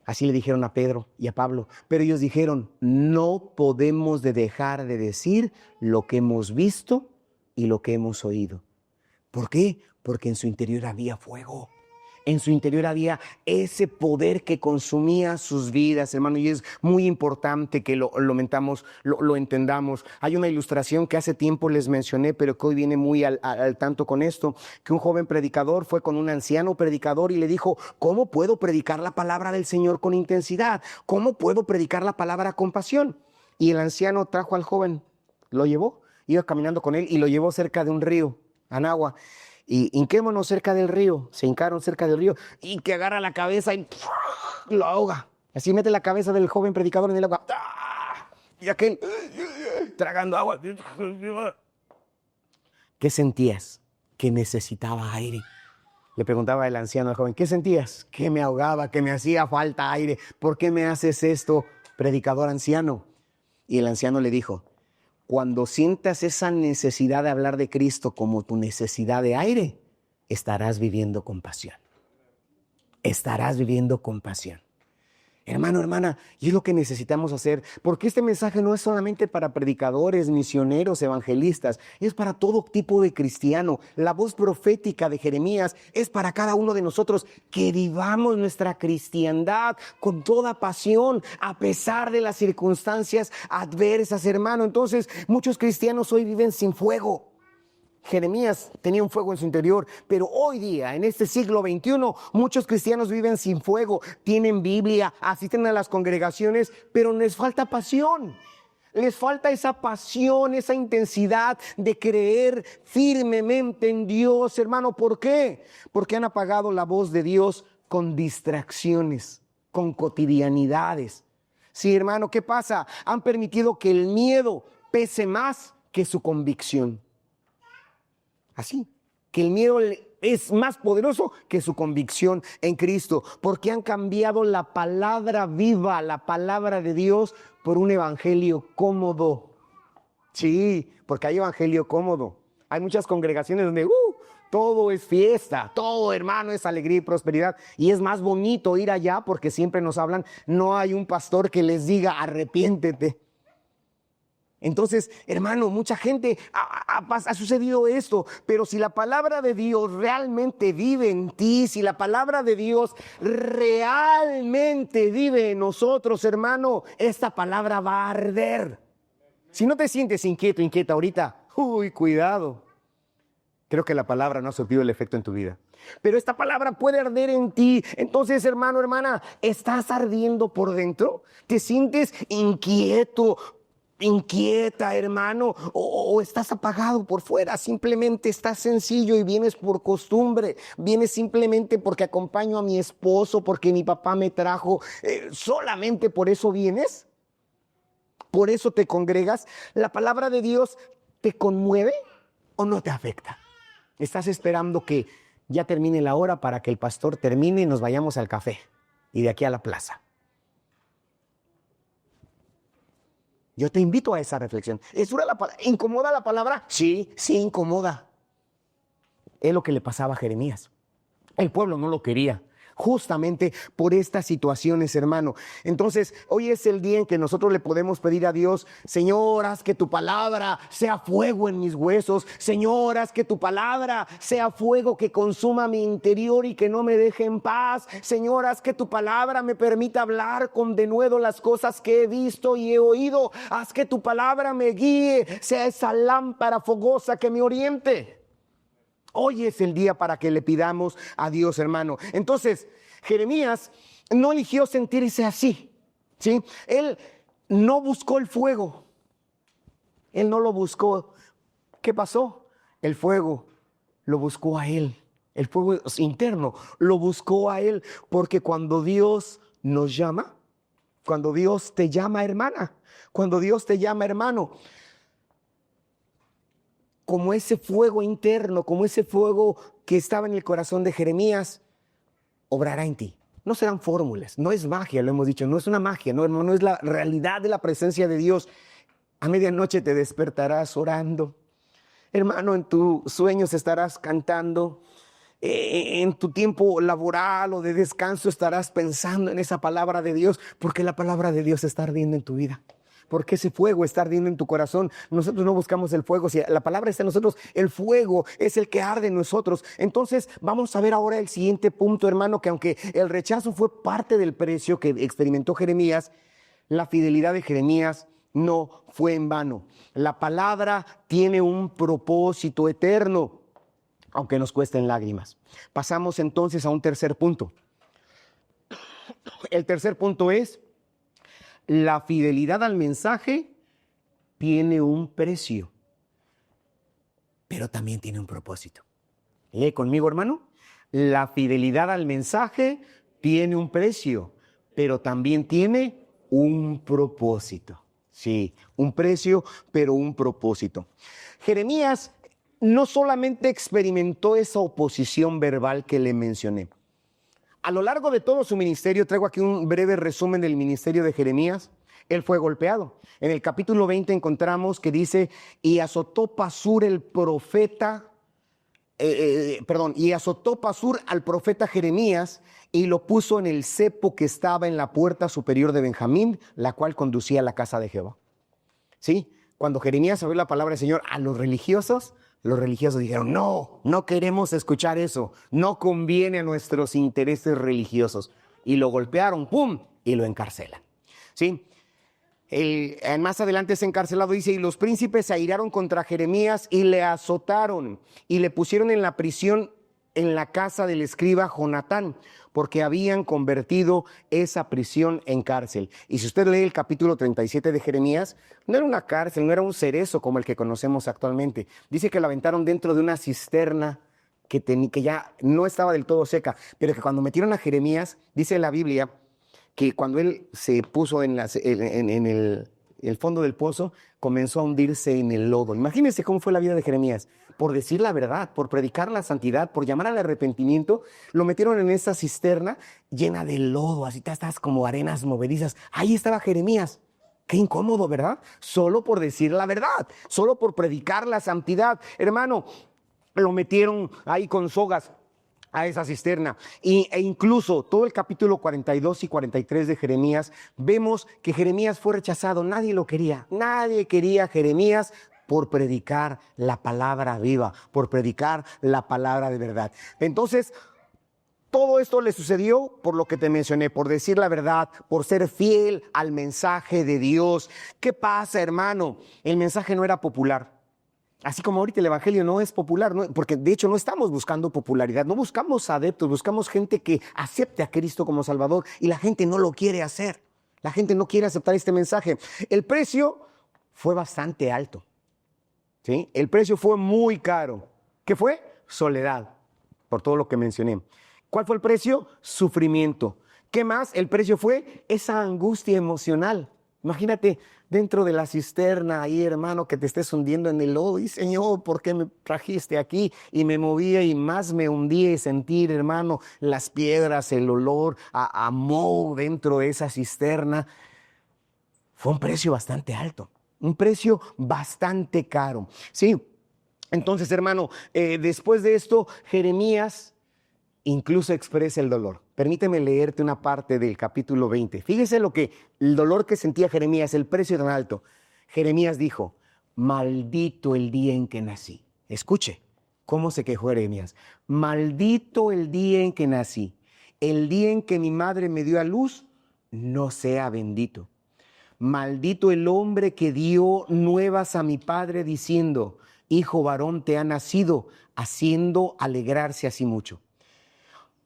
Así le dijeron a Pedro y a Pablo. Pero ellos dijeron, no podemos dejar de decir lo que hemos visto y lo que hemos oído. ¿Por qué? Porque en su interior había fuego. En su interior había ese poder que consumía sus vidas, hermano, y es muy importante que lo entendamos. Hay una ilustración que hace tiempo les mencioné, pero que hoy viene muy al tanto con esto, que un joven predicador fue con un anciano predicador y le dijo, ¿cómo puedo predicar la palabra del Señor con intensidad? ¿Cómo puedo predicar la palabra con pasión? Y el anciano trajo al joven, lo llevó, iba caminando con él y lo llevó cerca de un río, Anagua. Y hinquémonos cerca del río, se hincaron cerca del río, y que agarra la cabeza y lo ahoga. Así mete la cabeza del joven predicador en el agua. Y aquel tragando agua. ¿Qué sentías? Que necesitaba aire. Le preguntaba el anciano al joven, ¿qué sentías? Que me ahogaba, que me hacía falta aire. ¿Por qué me haces esto, predicador anciano? Y el anciano le dijo, cuando sientas esa necesidad de hablar de Cristo como tu necesidad de aire, estarás viviendo con pasión. Estarás viviendo con pasión. Hermano, hermana, y es lo que necesitamos hacer, porque este mensaje no es solamente para predicadores, misioneros, evangelistas, es para todo tipo de cristiano. La voz profética de Jeremías es para cada uno de nosotros, que vivamos nuestra cristiandad con toda pasión, a pesar de las circunstancias adversas, hermano. Entonces, muchos cristianos hoy viven sin fuego. Jeremías tenía un fuego en su interior, pero hoy día, en este siglo XXI, muchos cristianos viven sin fuego, tienen Biblia, asisten a las congregaciones, pero les falta pasión. Les falta esa pasión, esa intensidad de creer firmemente en Dios, hermano. ¿Por qué? Porque han apagado la voz de Dios con distracciones, con cotidianidades. Sí, hermano, ¿qué pasa? Han permitido que el miedo pese más que su convicción. Así, que el miedo es más poderoso que su convicción en Cristo, porque han cambiado la palabra viva, la palabra de Dios, por un evangelio cómodo. Sí, porque hay evangelio cómodo. Hay muchas congregaciones donde todo es fiesta, todo, hermano, es alegría y prosperidad, y es más bonito ir allá porque siempre nos hablan, no hay un pastor que les diga arrepiéntete. Entonces, hermano, mucha gente ha sucedido esto, pero si la palabra de Dios realmente vive en ti, si la palabra de Dios realmente vive en nosotros, hermano, esta palabra va a arder. Si no te sientes inquieto, inquieta ahorita, cuidado. Creo que la palabra no ha surtido el efecto en tu vida. Pero esta palabra puede arder en ti. Entonces, hermano, hermana, ¿estás ardiendo por dentro? ¿Te sientes inquieto, inquieta, hermano? ¿O estás apagado por fuera? Simplemente estás sencillo y vienes por costumbre. Vienes simplemente porque acompaño a mi esposo, porque mi papá me trajo. ¿Solamente por eso vienes? ¿Por eso te congregas? ¿La palabra de Dios te conmueve o no te afecta? Estás esperando que ya termine la hora para que el pastor termine y nos vayamos al café y de aquí a la plaza. Yo te invito a esa reflexión. ¿Es dura la palabra? ¿Incomoda la palabra? Sí, sí incomoda. Es lo que le pasaba a Jeremías. El pueblo no lo quería. Justamente por estas situaciones, hermano. Entonces, hoy es el día en que nosotros le podemos pedir a Dios: Señor, haz que tu palabra sea fuego en mis huesos. Señor, haz que tu palabra sea fuego que consuma mi interior y que no me deje en paz. Señor, haz que tu palabra me permita hablar con denuedo las cosas que he visto y he oído. Haz que tu palabra me guíe, sea esa lámpara fogosa que me oriente. Hoy es el día para que le pidamos a Dios, hermano. Entonces, Jeremías no eligió sentirse así, ¿sí? Él no buscó el fuego. Él no lo buscó. ¿Qué pasó? El fuego lo buscó a él. El fuego interno lo buscó a él. Porque cuando Dios nos llama, cuando Dios te llama, hermana, cuando Dios te llama, hermano, como ese fuego interno, como ese fuego que estaba en el corazón de Jeremías, obrará en ti. No serán fórmulas, no es magia, lo hemos dicho, no es una magia, no es la realidad de la presencia de Dios. A medianoche te despertarás orando. Hermano, en tus sueños estarás cantando. En tu tiempo laboral o de descanso estarás pensando en esa palabra de Dios, porque la palabra de Dios está ardiendo en tu vida. Porque ese fuego está ardiendo en tu corazón. Nosotros no buscamos el fuego. Si la palabra está en nosotros, el fuego es el que arde en nosotros. Entonces vamos a ver ahora el siguiente punto, hermano, que aunque el rechazo fue parte del precio que experimentó Jeremías, la fidelidad de Jeremías no fue en vano. La palabra tiene un propósito eterno, aunque nos cuesten lágrimas. Pasamos entonces a un tercer punto. El tercer punto es: la fidelidad al mensaje tiene un precio, pero también tiene un propósito. Lee conmigo, hermano. La fidelidad al mensaje tiene un precio, pero también tiene un propósito. Sí, un precio, pero un propósito. Jeremías no solamente experimentó esa oposición verbal que le mencioné. A lo largo de todo su ministerio, traigo aquí un breve resumen del ministerio de Jeremías. Él fue golpeado. En el capítulo 20 encontramos que dice: y azotó Pasur el profeta, y azotó Pasur al profeta Jeremías y lo puso en el cepo que estaba en la puerta superior de Benjamín, la cual conducía a la casa de Jehová. ¿Sí? Cuando Jeremías abrió la palabra del Señor a los religiosos dijeron: no, no queremos escuchar eso, no conviene a nuestros intereses religiosos. Y lo golpearon, ¡pum!, y lo encarcelan. ¿Sí? Más adelante es encarcelado, dice: y los príncipes se airaron contra Jeremías y le azotaron y le pusieron en la prisión en la casa del escriba Jonatán, porque habían convertido esa prisión en cárcel. Y si usted lee el capítulo 37 de Jeremías, no era una cárcel, no era un cerezo como el que conocemos actualmente. Dice que la aventaron dentro de una cisterna que ya no estaba del todo seca, pero que cuando metieron a Jeremías, dice la Biblia, que cuando él se puso en el fondo del pozo, comenzó a hundirse en el lodo. Imagínense cómo fue la vida de Jeremías. Por decir la verdad, por predicar la santidad, por llamar al arrepentimiento, lo metieron en esa cisterna llena de lodo, así estas como arenas movedizas. Ahí estaba Jeremías. Qué incómodo, ¿verdad? Solo por decir la verdad, solo por predicar la santidad. Hermano, lo metieron ahí con sogas a esa cisterna. E incluso todo el capítulo 42 y 43 de Jeremías, vemos que Jeremías fue rechazado. Nadie lo quería. Nadie quería a Jeremías por predicar la palabra viva, por predicar la palabra de verdad. Entonces, todo esto le sucedió por lo que te mencioné, por decir la verdad, por ser fiel al mensaje de Dios. ¿Qué pasa, hermano? El mensaje no era popular. Así como ahorita el evangelio no es popular, porque de hecho no estamos buscando popularidad, no buscamos adeptos, buscamos gente que acepte a Cristo como Salvador y la gente no lo quiere hacer. La gente no quiere aceptar este mensaje. El precio fue bastante alto, ¿sí? El precio fue muy caro. ¿Qué fue? Soledad, por todo lo que mencioné. ¿Cuál fue el precio? Sufrimiento. ¿Qué más? El precio fue esa angustia emocional. Imagínate dentro de la cisterna ahí, hermano, que te estés hundiendo en el lodo. Y Señor, ¿por qué me trajiste aquí? Y me movía y más me hundía y sentir, hermano, las piedras, el olor a moho dentro de esa cisterna. Fue un precio bastante alto, un precio bastante caro. Sí, entonces, hermano, después de esto, Jeremías incluso expresa el dolor. Permíteme leerte una parte del capítulo 20. Fíjese el dolor que sentía Jeremías, el precio tan alto. Jeremías dijo, maldito el día en que nací. Escuche cómo se quejó Jeremías. Maldito el día en que nací. El día en que mi madre me dio a luz, no sea bendito. Maldito el hombre que dio nuevas a mi padre diciendo, hijo varón te ha nacido, haciendo alegrarse así mucho.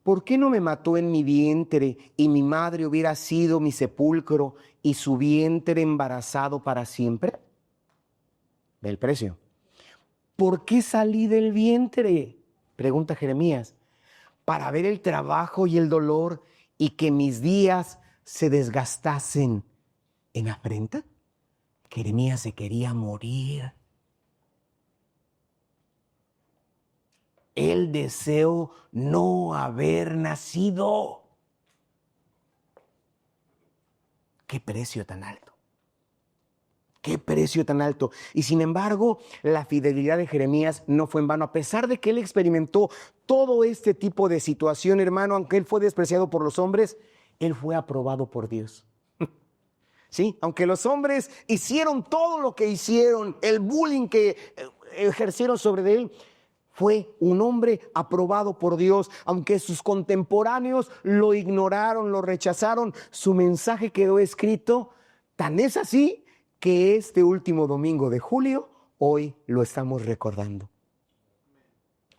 ¿Por qué no me mató en mi vientre y mi madre hubiera sido mi sepulcro y su vientre embarazado para siempre? Ve el precio. ¿Por qué salí del vientre? Pregunta Jeremías. Para ver el trabajo y el dolor y que mis días se desgastasen en afrenta. Jeremías se quería morir. El deseo no haber nacido. ¡Qué precio tan alto! ¡Qué precio tan alto! Y sin embargo, la fidelidad de Jeremías no fue en vano. A pesar de que él experimentó todo este tipo de situación, hermano, aunque él fue despreciado por los hombres, él fue aprobado por Dios. Sí, aunque los hombres hicieron todo lo que hicieron, el bullying que ejercieron sobre él, fue un hombre aprobado por Dios. Aunque sus contemporáneos lo ignoraron, lo rechazaron, su mensaje quedó escrito. Tan es así que este último domingo de julio, hoy lo estamos recordando.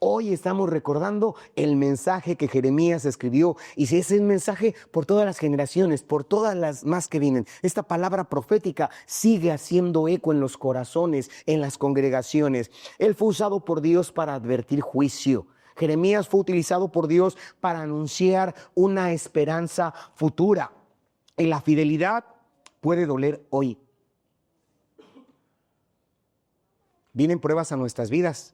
Hoy estamos recordando el mensaje que Jeremías escribió, y si ese es el mensaje por todas las generaciones, por todas las más que vienen. Esta palabra profética sigue haciendo eco en los corazones, en las congregaciones. Él fue usado por Dios para advertir juicio. Jeremías fue utilizado por Dios para anunciar una esperanza futura. Y la fidelidad puede doler hoy. Vienen pruebas a nuestras vidas.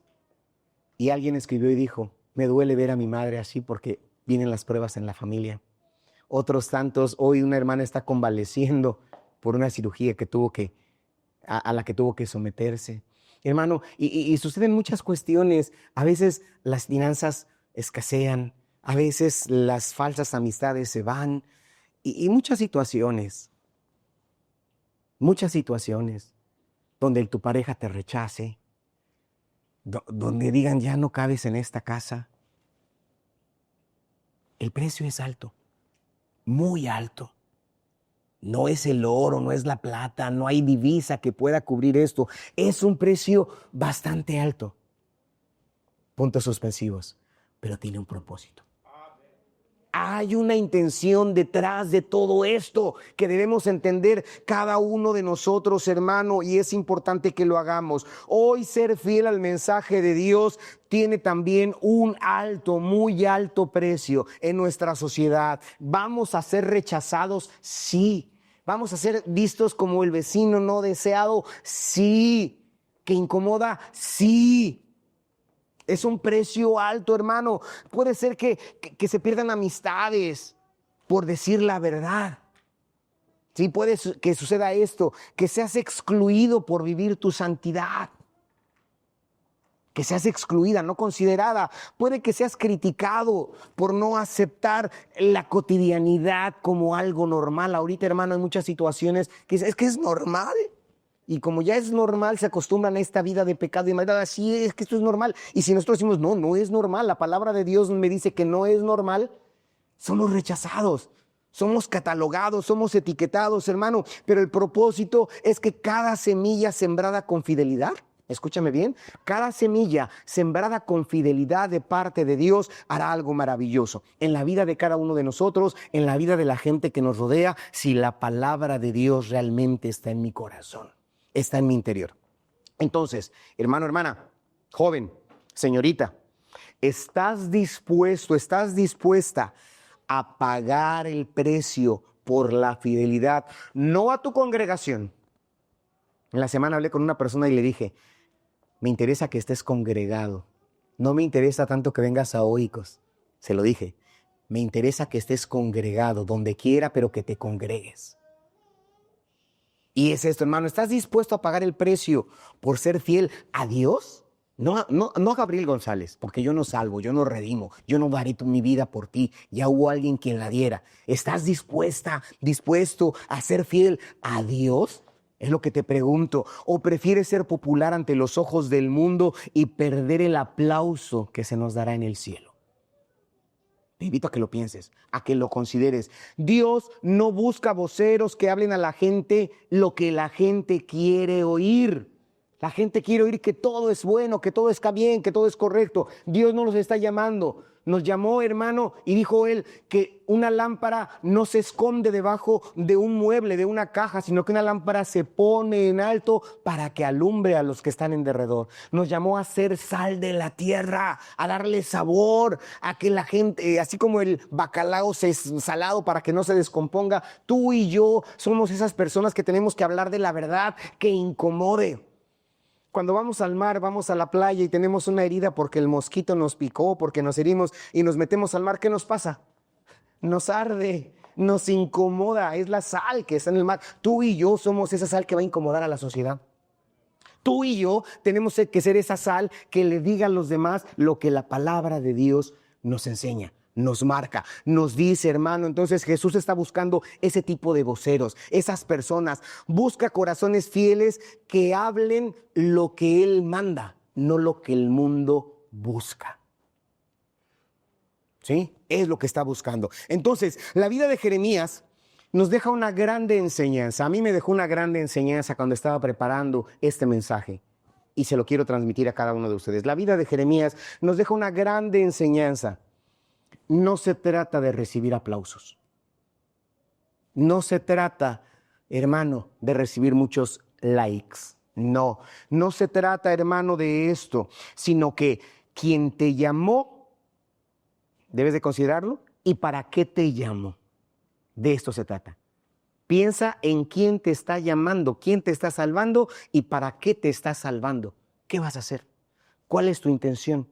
Y alguien escribió y dijo, me duele ver a mi madre así porque vienen las pruebas en la familia. Otros tantos, hoy una hermana está convaleciendo por una cirugía que a la que tuvo que someterse. Hermano, y suceden muchas cuestiones. A veces las finanzas escasean, a veces las falsas amistades se van y muchas situaciones donde tu pareja te rechace, donde digan ya no cabes en esta casa. El precio es alto, muy alto. No es el oro, no es la plata, no hay divisa que pueda cubrir esto. Es un precio bastante alto. Puntos suspensivos, pero tiene un propósito. Hay una intención detrás de todo esto que debemos entender cada uno de nosotros, hermano, y es importante que lo hagamos. Hoy ser fiel al mensaje de Dios tiene también un alto, muy alto precio en nuestra sociedad. ¿Vamos a ser rechazados? Sí. ¿Vamos a ser vistos como el vecino no deseado? Sí. ¿Que incomoda? Sí. Es un precio alto, hermano. Puede ser que se pierdan amistades por decir la verdad. Sí, puede que suceda esto, que seas excluido por vivir tu santidad. Que seas excluida, no considerada. Puede que seas criticado por no aceptar la cotidianidad como algo normal. Ahorita, hermano, hay muchas situaciones que es que es normal. Y como ya es normal, se acostumbran a esta vida de pecado y maldad. Así es que esto es normal. Y si nosotros decimos, no, no es normal, la palabra de Dios me dice que no es normal, somos rechazados, somos catalogados, somos etiquetados, hermano. Pero el propósito es que cada semilla sembrada con fidelidad, escúchame bien, cada semilla sembrada con fidelidad de parte de Dios hará algo maravilloso en la vida de cada uno de nosotros, en la vida de la gente que nos rodea, si la palabra de Dios realmente está en mi corazón, está en mi interior. Entonces, hermano, hermana, joven, señorita, ¿estás dispuesta a pagar el precio por la fidelidad? No a tu congregación. En la semana hablé con una persona y le dije, me interesa que estés congregado. No me interesa tanto que vengas a Oikos. Se lo dije. Me interesa que estés congregado, donde quiera, pero que te congregues. Y es esto, hermano. ¿Estás dispuesto a pagar el precio por ser fiel a Dios? No a Gabriel González, porque yo no salvo, yo no redimo, yo no daré mi vida por ti. Ya hubo alguien quien la diera. ¿Estás dispuesto a ser fiel a Dios? Es lo que te pregunto. ¿O prefieres ser popular ante los ojos del mundo y perder el aplauso que se nos dará en el cielo? Te invito a que lo pienses, a que lo consideres. Dios no busca voceros que hablen a la gente lo que la gente quiere oír. La gente quiere oír que todo es bueno, que todo está bien, que todo es correcto. Dios no nos está llamando. Nos llamó, hermano, y dijo Él que una lámpara no se esconde debajo de un mueble, de una caja, sino que una lámpara se pone en alto para que alumbre a los que están en derredor. Nos llamó a ser sal de la tierra, a darle sabor, a que la gente, así como el bacalao se es salado para que no se descomponga, tú y yo somos esas personas que tenemos que hablar de la verdad que incomode. Cuando vamos al mar, vamos a la playa y tenemos una herida porque el mosquito nos picó, porque nos herimos y nos metemos al mar, ¿qué nos pasa? Nos arde, nos incomoda, es la sal que está en el mar. Tú y yo somos esa sal que va a incomodar a la sociedad. Tú y yo tenemos que ser esa sal que le diga a los demás lo que la palabra de Dios nos enseña, nos marca, nos dice, hermano. Entonces Jesús está buscando ese tipo de voceros, esas personas. Busca corazones fieles que hablen lo que Él manda, no lo que el mundo busca. ¿Sí? Es lo que está buscando. Entonces, la vida de Jeremías nos deja una grande enseñanza. A mí me dejó una grande enseñanza cuando estaba preparando este mensaje y se lo quiero transmitir a cada uno de ustedes. La vida de Jeremías nos deja una grande enseñanza. No se trata de recibir aplausos. No se trata, hermano, de recibir muchos likes. No se trata, hermano, de esto, sino que quien te llamó, debes de considerarlo, y para qué te llamó. De esto se trata. Piensa en quién te está llamando, quién te está salvando y para qué te está salvando. ¿Qué vas a hacer? ¿Cuál es tu intención?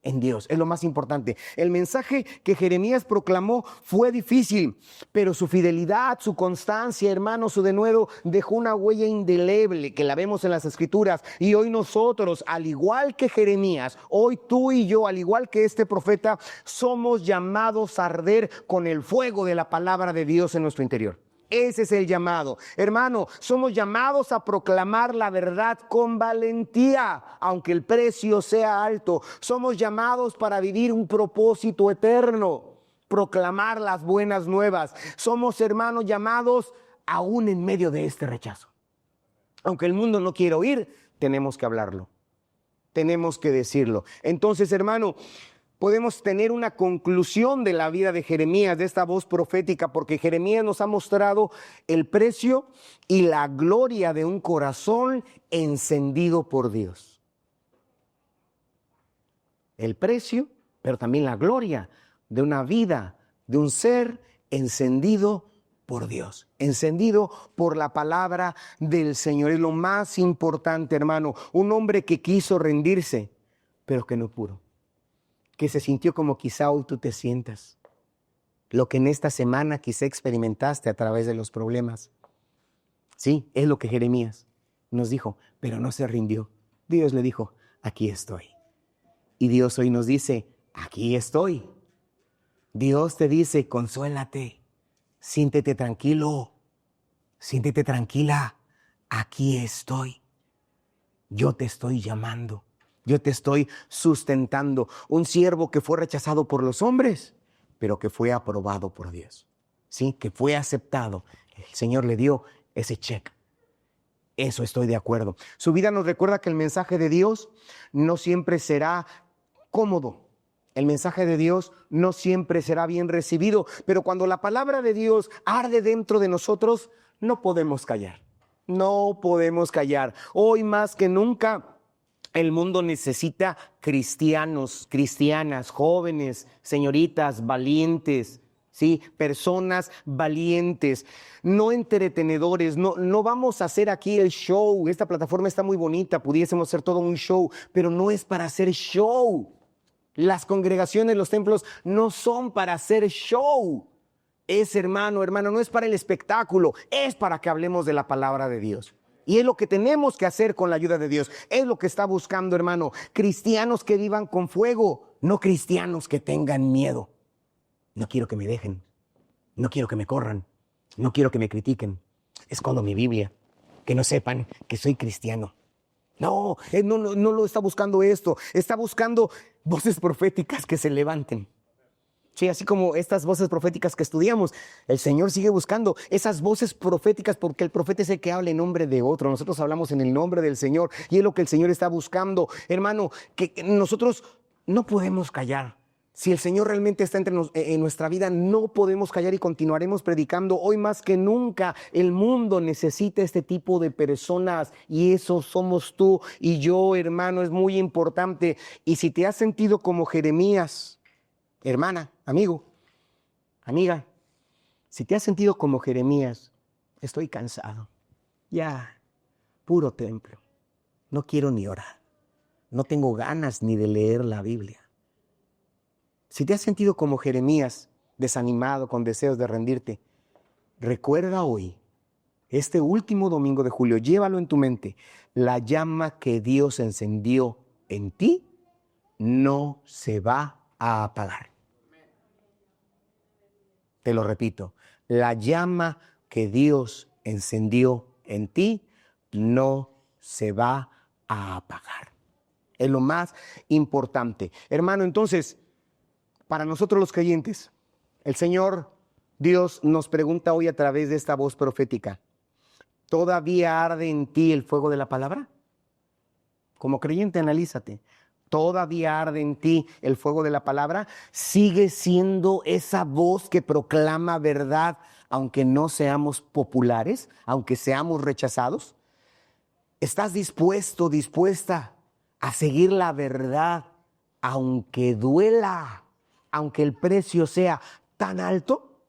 En Dios, es lo más importante. El mensaje que Jeremías proclamó fue difícil, pero su fidelidad, su constancia, hermano, su denuedo dejó una huella indeleble que la vemos en las Escrituras. Y hoy nosotros, al igual que Jeremías, hoy tú y yo, al igual que este profeta, somos llamados a arder con el fuego de la palabra de Dios en nuestro interior. Ese es el llamado. Hermano, somos llamados a proclamar la verdad con valentía, aunque el precio sea alto. Somos llamados para vivir un propósito eterno, proclamar las buenas nuevas. Somos, hermanos, llamados aún en medio de este rechazo. Aunque el mundo no quiera oír, tenemos que hablarlo. Tenemos que decirlo. Entonces, hermano, podemos tener una conclusión de la vida de Jeremías, de esta voz profética, porque Jeremías nos ha mostrado el precio y la gloria de un corazón encendido por Dios. El precio, pero también la gloria de una vida, de un ser encendido por Dios, encendido por la palabra del Señor. Es lo más importante, hermano. Un hombre que quiso rendirse, pero que no pudo. Que se sintió como quizá hoy tú te sientas. Lo que en esta semana quizá experimentaste a través de los problemas. Sí, es lo que Jeremías nos dijo, pero no se rindió. Dios le dijo, aquí estoy. Y Dios hoy nos dice, aquí estoy. Dios te dice, consuélate, siéntete tranquilo, siéntete tranquila, aquí estoy. Yo te estoy llamando. Yo te estoy sustentando. Un siervo que fue rechazado por los hombres, pero que fue aprobado por Dios. Sí, que fue aceptado. El Señor le dio ese cheque. Eso estoy de acuerdo. Su vida nos recuerda que el mensaje de Dios no siempre será cómodo. El mensaje de Dios no siempre será bien recibido, pero cuando la palabra de Dios arde dentro de nosotros, no podemos callar. No podemos callar. Hoy más que nunca, el mundo necesita cristianos, cristianas, jóvenes, señoritas, valientes, ¿sí? Personas valientes, no entretenedores. No vamos a hacer aquí el show. Esta plataforma está muy bonita, pudiésemos hacer todo un show, pero no es para hacer show. Las congregaciones, los templos no son para hacer show. Es, hermano, no es para el espectáculo, es para que hablemos de la palabra de Dios. Y es lo que tenemos que hacer con la ayuda de Dios. Es lo que está buscando, hermano. Cristianos que vivan con fuego, no cristianos que tengan miedo. No quiero que me dejen, no quiero que me corran, no quiero que me critiquen. Escondo mi Biblia, que no sepan que soy cristiano. No lo está buscando esto. Está buscando voces proféticas que se levanten. Sí, así como estas voces proféticas que estudiamos, el Señor sigue buscando esas voces proféticas, porque el profeta es el que habla en nombre de otro. Nosotros hablamos en el nombre del Señor y es lo que el Señor está buscando. Hermano, que nosotros no podemos callar. Si el Señor realmente está en nuestra vida, no podemos callar y continuaremos predicando. Hoy más que nunca el mundo necesita este tipo de personas y eso somos tú y yo, hermano, es muy importante. Y si te has sentido como Jeremías, hermana, amigo, amiga, si te has sentido como Jeremías, estoy cansado. Ya, puro templo. No quiero ni orar. No tengo ganas ni de leer la Biblia. Si te has sentido como Jeremías, desanimado, con deseos de rendirte, recuerda hoy, este último domingo de julio, llévalo en tu mente, la llama que Dios encendió en ti no se va a apagar. Te lo repito, la llama que Dios encendió en ti no se va a apagar. Es lo más importante. Hermano, entonces, para nosotros los creyentes, el Señor Dios nos pregunta hoy a través de esta voz profética, ¿todavía arde en ti el fuego de la palabra? Como creyente, analízate. ¿Todavía arde en ti el fuego de la palabra? ¿Sigue siendo esa voz que proclama verdad, aunque no seamos populares, aunque seamos rechazados? ¿Estás dispuesta a seguir la verdad, aunque duela, aunque el precio sea tan alto?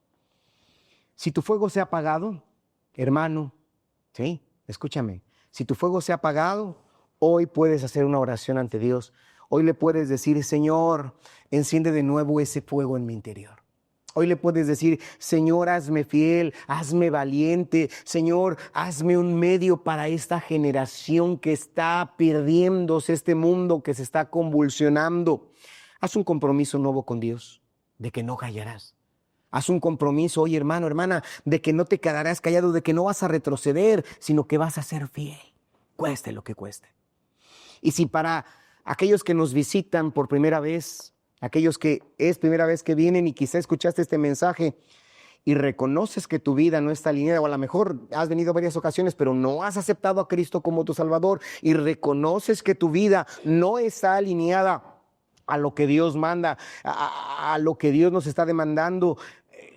Si tu fuego se ha apagado, hermano, sí, escúchame, si tu fuego se ha apagado, hoy puedes hacer una oración ante Dios. Hoy le puedes decir, Señor, enciende de nuevo ese fuego en mi interior. Hoy le puedes decir, Señor, hazme fiel, hazme valiente. Señor, hazme un medio para esta generación que está perdiéndose, este mundo que se está convulsionando. Haz un compromiso nuevo con Dios, de que no callarás. Haz un compromiso hoy, hermano, hermana, de que no te quedarás callado, de que no vas a retroceder, sino que vas a ser fiel, cueste lo que cueste. Y si para aquellos que nos visitan por primera vez, aquellos que es primera vez que vienen y quizá escuchaste este mensaje y reconoces que tu vida no está alineada, o a lo mejor has venido varias ocasiones, pero no has aceptado a Cristo como tu Salvador y reconoces que tu vida no está alineada a lo que Dios manda, a lo que Dios nos está demandando.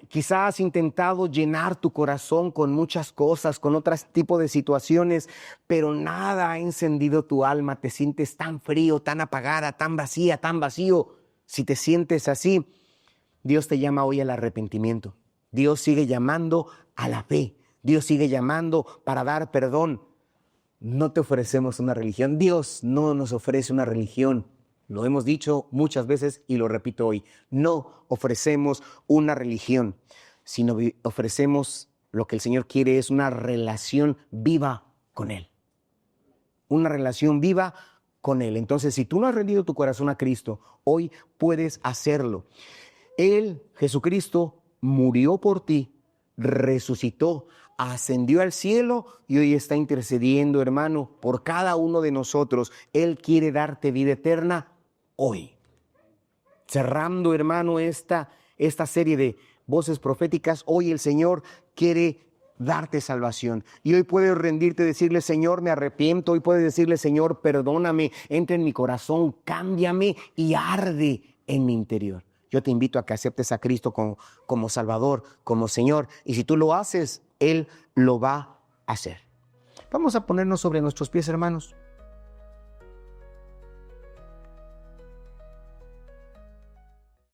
Quizás has intentado llenar tu corazón con muchas cosas, con otro tipo de situaciones, pero nada ha encendido tu alma. Te sientes tan frío, tan apagada, tan vacía, tan vacío. Si te sientes así, Dios te llama hoy al arrepentimiento. Dios sigue llamando a la fe. Dios sigue llamando para dar perdón. No te ofrecemos una religión. Dios no nos ofrece una religión. Lo hemos dicho muchas veces y lo repito hoy. No ofrecemos una religión, sino ofrecemos lo que el Señor quiere es una relación viva con Él. Una relación viva con Él. Entonces, si tú no has rendido tu corazón a Cristo, hoy puedes hacerlo. Él, Jesucristo, murió por ti, resucitó, ascendió al cielo y hoy está intercediendo, hermano, por cada uno de nosotros. Él quiere darte vida eterna hoy. Cerrando, hermano, esta serie de voces proféticas, hoy el Señor quiere darte salvación. Y hoy puedes rendirte, decirle, Señor, me arrepiento. Hoy puedes decirle, Señor, perdóname, entra en mi corazón, cámbiame y arde en mi interior. Yo te invito a que aceptes a Cristo como Salvador, como Señor. Y si tú lo haces, Él lo va a hacer. Vamos a ponernos sobre nuestros pies, hermanos.